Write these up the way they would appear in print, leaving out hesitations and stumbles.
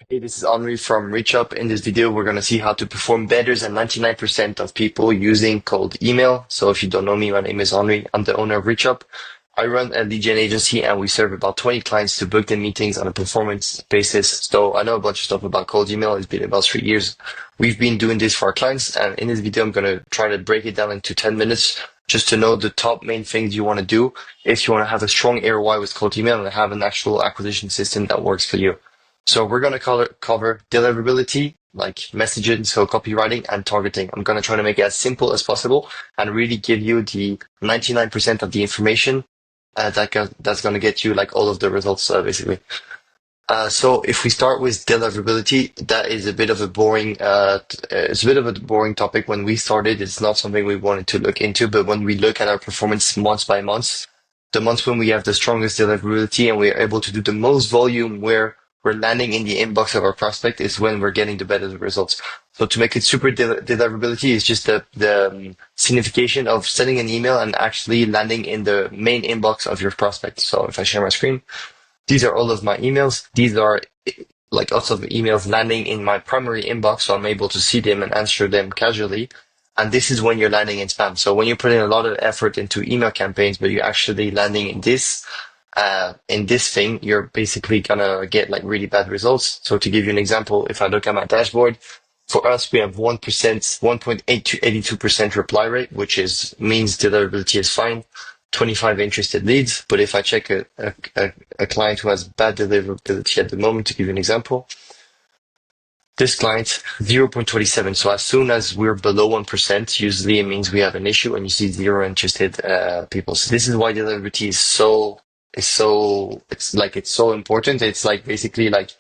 Hey, this is Annrai from ReachUP. In this video, we're going to see how to perform better than 99% of people using cold email. So if you don't know me, my name is Annrai. I'm the owner of ReachUP. I run a lead gen agency and we serve about 20 clients to book their meetings on a performance basis. So I know a bunch of stuff about cold email. It's been about 3 years. We've been doing this for our clients. And in this video, I'm going to try to break it down into 10 minutes just to know the top main things you want to do if you want to have a strong ROI with cold email and have an actual acquisition system that works for you. So we're going to cover deliverability, like messaging, so copywriting and targeting. I'm going to try to make it as simple as possible and really give you the 99% of the information that's going to get you like all of the results, basically. So if we start with deliverability, that is a bit of a boring, it's a bit of a boring topic. When we started, it's not something we wanted to look into, but when we look at our performance month by month, the months when we have the strongest deliverability and we're able to do the most volume where we're landing in the inbox of our prospect is when we're getting the better results. So to make it super deliverability is just the signification of sending an email and actually landing in the main inbox of your prospect. So if I share my screen, these are all of my emails. These are like lots of emails landing in my primary inbox, so I'm able to see them and answer them casually. And this is when you're landing in spam. So when you put in a lot of effort into email campaigns, but you're actually landing in this thing, you're basically gonna get like really bad results. So to give you an example, if I look at my dashboard, for us, we have 1%, 1.82% reply rate, which means deliverability is fine. 25 interested leads. But if I check a client who has bad deliverability at the moment, to give you an example, this client, 0.27. So as soon as we're below 1%, usually it means we have an issue and you see zero interested people. So this is why deliverability it's so important. It's like basically like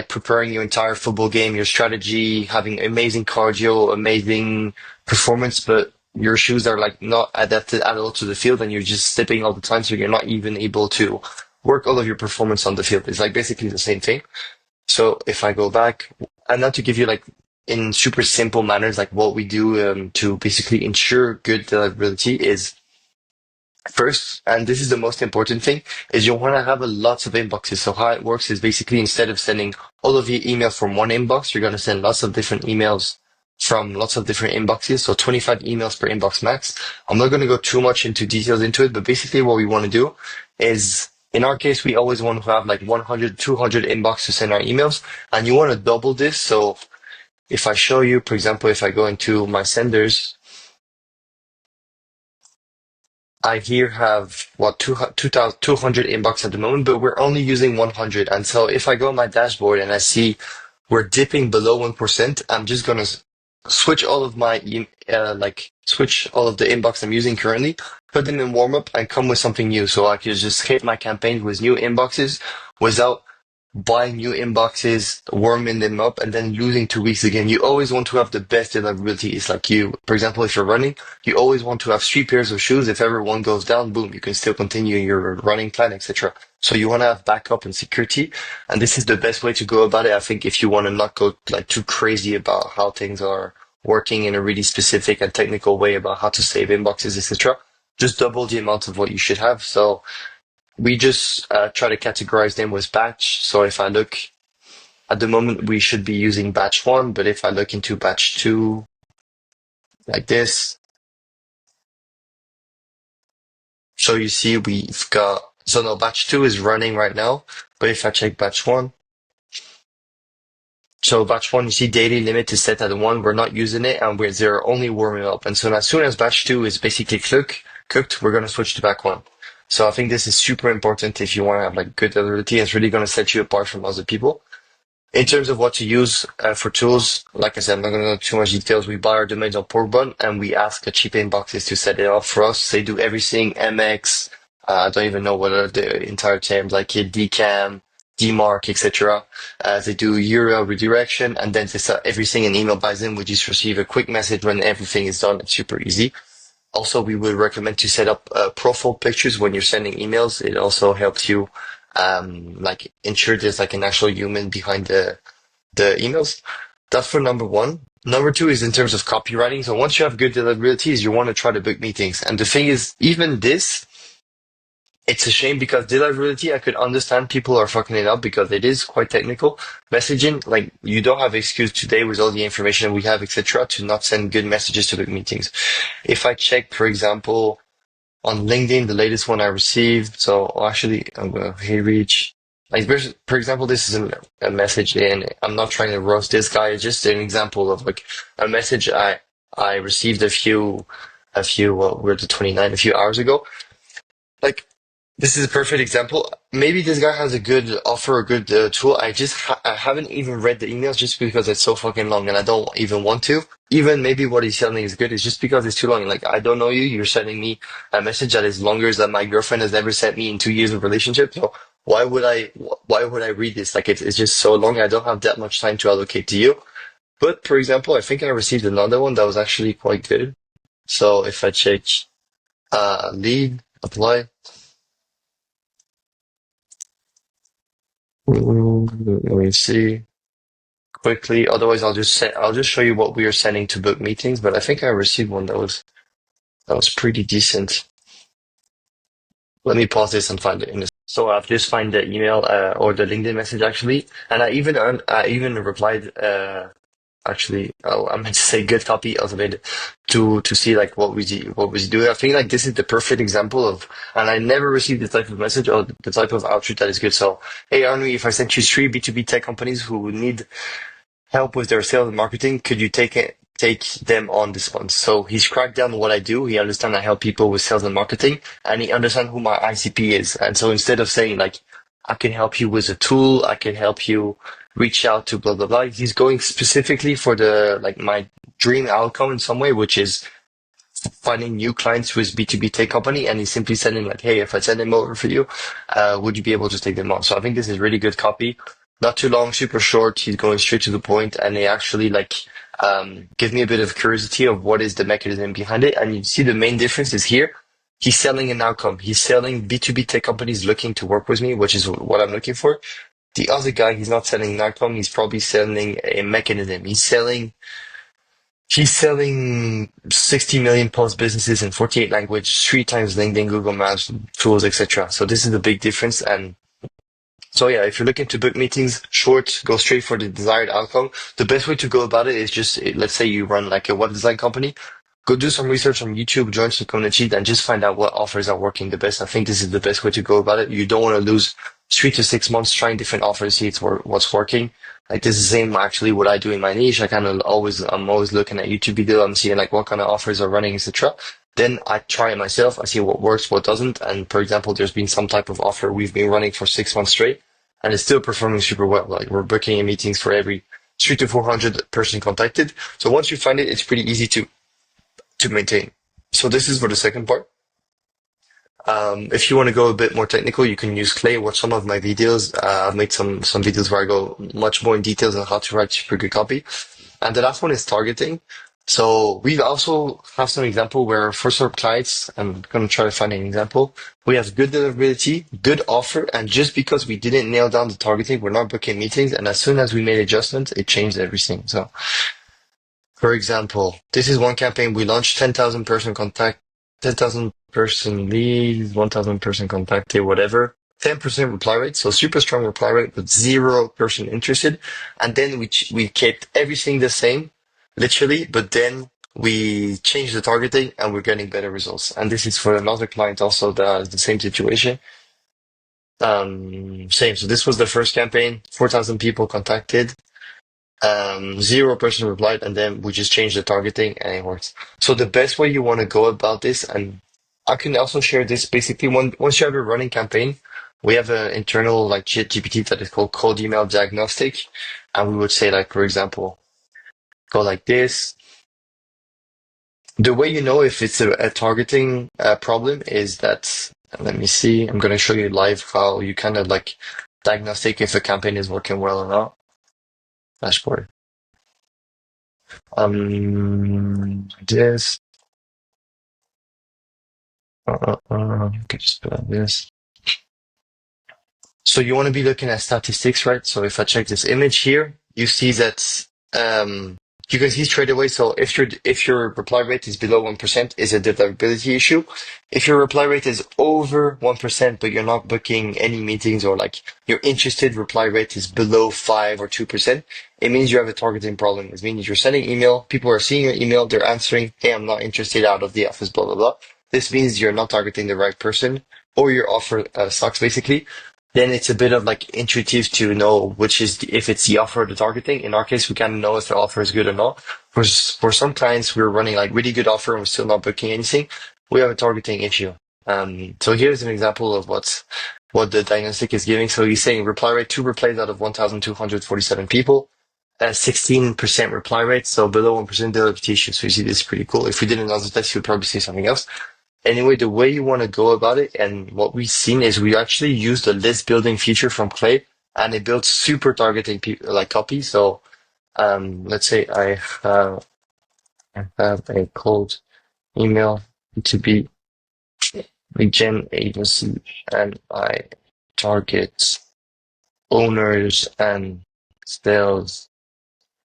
preparing your entire football game, your strategy, having amazing cardio, amazing performance, but your shoes are like not adapted at all to the field and you're just slipping all the time. So you're not even able to work all of your performance on the field. It's like basically the same thing. So if I go back, and now to give you like in super simple manners, like what we do to basically ensure good deliverability is first, and this is the most important thing, is you want to have a lots of inboxes. So how it works is basically instead of sending all of your emails from one inbox, you're going to send lots of different emails from lots of different inboxes. So 25 emails per inbox max. I'm not going to go too much into details into it, but basically what we want to do is in our case, we always want to have like 100, 200 inbox to send our emails, and you want to double this. So if I show you, for example, if I go into my senders, I here have what 200 inbox at the moment, but we're only using 100. And so if I go on my dashboard and I see we're dipping below 1%, I'm just gonna switch all of my switch all of the inbox I'm using currently, put them in warm up, and come with something new. So I can just hit my campaign with new inboxes without buying new inboxes, warming them up, and then losing 2 weeks again. You always want to have the best deliverability. It's like for example, if you're running, you always want to have 3 pairs of shoes. If ever one goes down, boom, you can still continue your running plan, etc. So you want to have backup and security, and this is the best way to go about it. I think if you want to not go like too crazy about how things are working in a really specific and technical way about how to save inboxes, etc., just double the amount of what you should have. So we just try to categorize them with batch. So if I look at the moment, we should be using batch one, but if I look into batch two, like this, so you see we've got, so no, batch two is running right now, but if I check batch one, so batch one, you see daily limit is set at one, we're not using it and they're only warming up. And so as soon as batch two is basically cooked, we're going to switch to batch one. So I think this is super important if you want to have like good deliverability. It's really going to set you apart from other people. In terms of what to use for tools, like I said, I'm not going to go into too much details. We buy our domains on Porkbun and we ask the cheap inboxes to set it up for us. They do everything, MX, I don't even know what are the entire terms, like DCAM, DMARC, etc. They do URL redirection and then they set everything in email buys in. We just receive a quick message when everything is done. It's super easy. Also, we would recommend to set up profile pictures when you're sending emails. It also helps you like ensure there's like an actual human behind the emails. That's for number one. Number two is in terms of copywriting. So once you have good deliverabilities, you want to try to book meetings. And the thing is, even this, It's a shame because deliverability, I could understand people are fucking it up because it is quite technical. Messaging, like you don't have excuse today with all the information we have, etc., to not send good messages to the meetings. If I check, for example, on LinkedIn, the latest one I received. So actually, I'm gonna hey reach. Like for example, this is a message, and I'm not trying to roast this guy. It's just an example of like a message I received well, we're the 29 a few hours ago. Like this is a perfect example. Maybe this guy has a good offer, a good tool. I haven't even read the emails just because it's so fucking long, and I don't even want to. Even maybe what he's telling is good. It's just because it's too long. Like I don't know you. You're sending me a message that is longer than my girlfriend has ever sent me in 2 years of relationship. So why would I read this? Like it's just so long. I don't have that much time to allocate to you. But for example, I think I received another one that was actually quite good. So if I check lead apply. Let me see quickly. Otherwise, I'll just show you what we are sending to book meetings. But I think I received one that was pretty decent. Let me pause this and find it. So I've just find the email or the LinkedIn message actually, and I even replied actually. Oh, I meant to say good copy of it to see like what was he doing. I think like this is the perfect example of, and I never received the type of message or the type of outreach that is good. So hey Arnie, if I sent you three B2B tech companies who need help with their sales and marketing, could you take them on this one? So he's cracked down on what I do. He understands I help people with sales and marketing, and he understands who my ICP is. And so instead of saying like I can help you with a tool, I can help you reach out to blah blah blah, he's going specifically for the like my dream outcome in some way, which is finding new clients with B2B tech company, and he's simply sending like, hey, if I send them over for you, would you be able to take them on? So I think this is really good copy. Not too long, super short. He's going straight to the point, and they actually like give me a bit of curiosity of what is the mechanism behind it. And you see the main difference is here. He's selling an outcome. He's selling B2B tech companies looking to work with me, which is what I'm looking for. The other guy, he's not selling an outcome. He's probably selling a mechanism. He's selling 60 million plus businesses in 48 languages, three times LinkedIn, Google Maps, tools, etc. So this is the big difference. And so yeah, if you're looking to book meetings, short, go straight for the desired outcome. The best way to go about it is just, let's say you run like a web design company, go do some research on YouTube, join some community, and just find out what offers are working the best. I think this is the best way to go about it. You don't want to lose 3 to 6 months trying different offers, see what's working. Like this is the same actually what I do in my niche. I'm always looking at YouTube video. I'm seeing like what kind of offers are running, etc. Then I try it myself. I see what works, what doesn't. And for example, there's been some type of offer we've been running for 6 months straight, and it's still performing super well. Like we're booking in meetings for every 3 to 400 person contacted. So once you find it, it's pretty easy to maintain. So this is for the second part. If you want to go a bit more technical, you can use Clay. Watch some of my videos. I've made some videos where I go much more in details on how to write super good copy. And the last one is targeting. So we also have some example where for some clients, I'm going to try to find an example. We have good deliverability, good offer, and just because we didn't nail down the targeting, we're not booking meetings. And as soon as we made adjustments, it changed everything. So for example, this is one campaign we launched 10,000 person contact, 10,000 person leads, 1,000 person contacted, whatever. 10% reply rate, so super strong reply rate, but 0% interested. And then we kept everything the same, literally, but then we changed the targeting and we're getting better results. And this is for another client also that has the same situation. Same. So this was the first campaign, 4,000 people contacted. 0% replied, and then we just changed the targeting and it works. So the best way you want to go about this, and I can also share this basically once you have a running campaign, we have an internal like GPT that is called cold email diagnostic. And we would say like, for example, go like this. The way you know if it's a targeting problem is that, let me see, I'm going to show you live how you kind of like diagnostic if a campaign is working well or not. Dashboard. This. Okay, just put on this. So you want to be looking at statistics, right? So if I check this image here, you see that You can see straight away. So if your reply rate is below 1%, it's a deliverability issue. If your reply rate is over 1%, but you're not booking any meetings or like your interested reply rate is below 5 or 2%, it means you have a targeting problem. It means you're sending email, people are seeing your email, they're answering, hey, I'm not interested out of the office, blah, blah, blah. This means you're not targeting the right person or your offer sucks basically. Then it's a bit of like intuitive to know which is if it's the offer or the targeting. In our case, we kind of know if the offer is good or not. For some clients, we're running like really good offer and we're still not booking anything. We have a targeting issue. So here's an example of what the diagnostic is giving. So he's saying reply rate, 2 replies out of 1,247 people, 16% reply rate, so below 1% delivery issue. So you see, this is pretty cool. If we did another test, you would probably see something else. Anyway, the way you want to go about it and what we've seen is we actually use the list building feature from Clay and it builds super targeting like copy. So let's say I have a cold email to be lead gen agency and I target owners and sales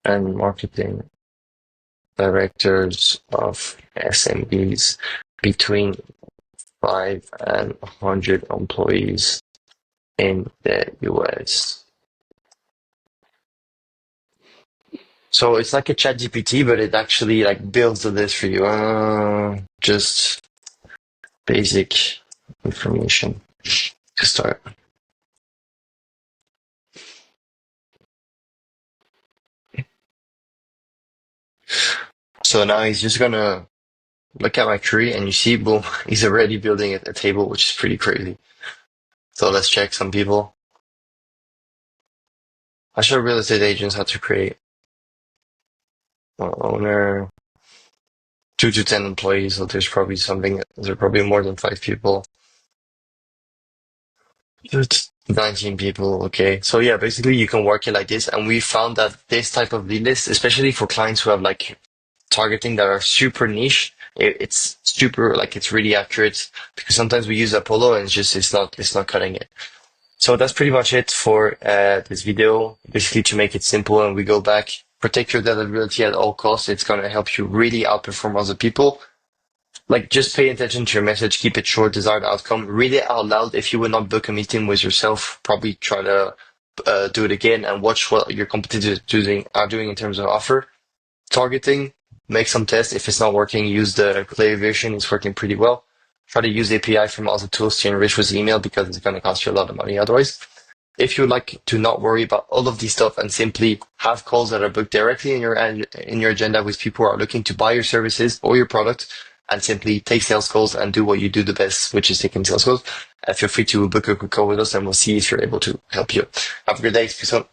and marketing directors of SMBs between 5 and 100 employees in the US. So it's like a chat GPT, but it actually like builds the list for you. Just basic information to start. So now he's just gonna look at my tree and you see, boom, he's already building a table, which is pretty crazy. So let's check some people. I show real estate agents how to create owner, 2 to 10 employees. So there's probably more than 5 people. It's 19 people. Okay. So yeah, basically you can work it like this. And we found that this type of lead list, especially for clients who have like targeting that are super niche, it's super like it's really accurate because sometimes we use Apollo and it's not cutting it. So that's pretty much it for this video. Basically to make it simple and we go back, protect your deliverability at all costs. It's going to help you really outperform other people. Like just pay attention to your message, keep it short, desired outcome, read it out loud. If you would not book a meeting with yourself, probably try to do it again and watch what your competitors are doing in terms of offer. Targeting, make some tests. If it's not working, use the Clay version. It's working pretty well. Try to use API from other tools to enrich with email because it's going to cost you a lot of money otherwise. If you would like to not worry about all of these stuff and simply have calls that are booked directly in your agenda with people who are looking to buy your services or your product and simply take sales calls and do what you do the best, which is taking sales calls, feel free to book a quick call with us and we'll see if you're able to help you. Have a good day. Peace out.